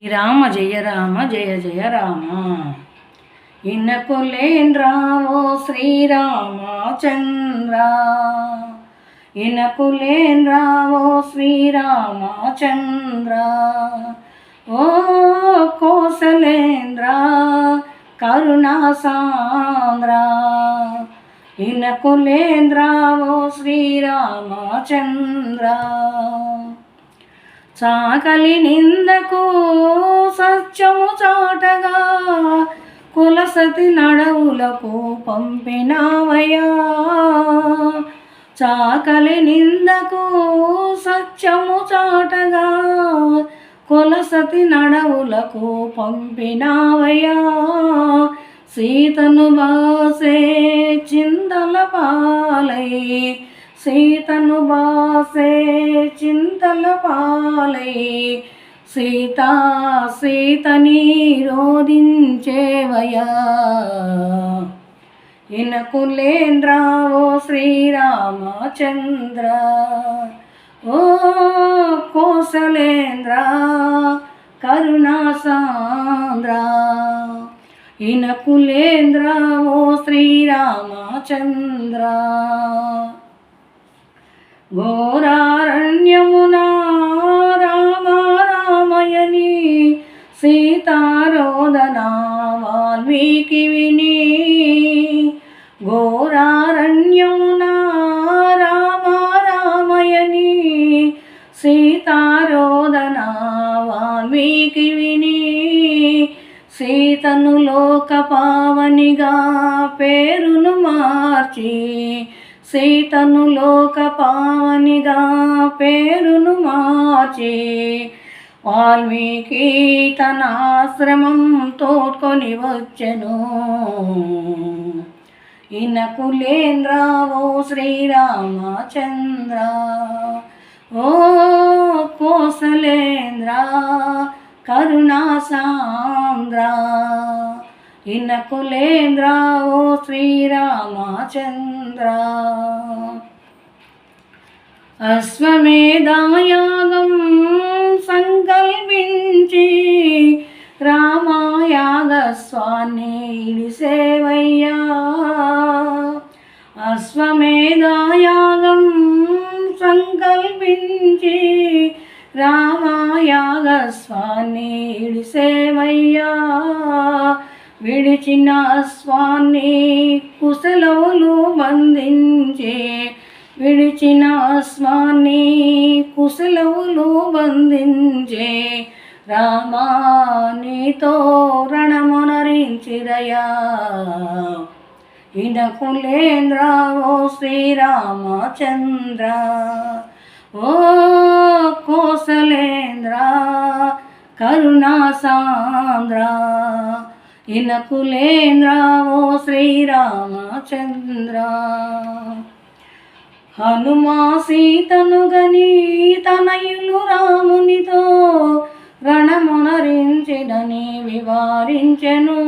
రామ జయ రామ జయ జయ రామ ఇనకులేంద్రావో శ్రీరామచంద్ర ఇనకులేంద్రావో శ్రీరామచంద్ర ఓ కోసలేంద్ర కరుణాసాంద్ర ఇనకులేంద్రావో శ్రీరామచంద్ర చాకలి నిందకు సత్యము చాటగా కులసతి నడవులకు పంపినావయ్యా. చాకలి నిందకు సత్యము చాటగా కులసతి నడవులకు పంపినావయ్యా. సీతను బాసే చింతల పాలై సీతను బాసే చింతల పాలై సీతని రోధించేవయా. ఇనకులేంద్రావో శ్రీరామచంద్ర ఓ కోసలేంద్ర కరుణాసాంద్ర ఇనకులేంద్రావో శ్రీరామచంద్ర ఘోరారణ్యమునా రామ రామయని సీతారోదనా వాల్మీకి విని ఘోరారణ్యమునా రామ రామయని సీతారోదనా వాల్మీకి విని సీతను లోకపావనిగా పేరును మార్చి సీతను లోకపావనిగా పేరును మార్చి వాల్మీకి తన ఆశ్రమం తోడ్కొని వచ్చెను. ఇనకులేంద్రావో శ్రీరామచంద్ర ఓ కోసలేంద్ర కరుణాసాంద్ర ఇనకులేంద్రావో శ్రీరామచంద్ర అశ్వమేధయాగం సంకల్పించి రామయాగస్వాన్ని ఇడిసేవయ్యా. అశ్వమేధయాగం సంకల్పించి రామయాగస్వాన్ని ఇడిసేవయ్యా. విడిచిన అశ్వాన్ని కుశలవులు బంధించే విడిచిన అశ్వాన్ని కుశలవులు బంధించే రామా నీతో రణమునరించిరయా. ఇనకులేంద్రావో శ్రీరామచంద్ర ఓ కోసలేంద్ర కరుణాసాంద్ర ఇనకులేంద్రావో శ్రీరామచంద్ర హనుమా సీతను గని తనయులు రామునితో రణమునరించినని వివరించెను.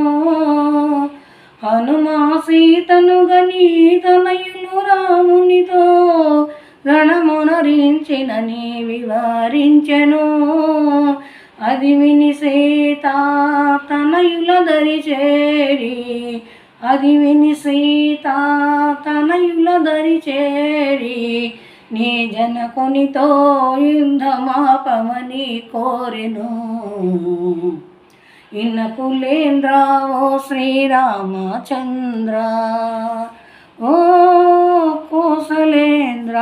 హనుమా సీతను గని తనయులు రామునితో రణమునరించినని వివరించెను. అది విని సీత తనయుల దరి చేరి అది విని సీత తనయుల దరి చేరి నీ జనకునితో యుద్ధమాపమని కోరెను. ఇనకులేంద్రావో శ్రీరామచంద్ర ఓ కోసలేంద్ర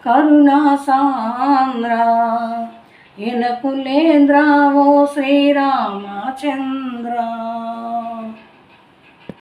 కరుణాసాంద్ర ఇనకులేంద్రావో శ్రీరామచంద్ర.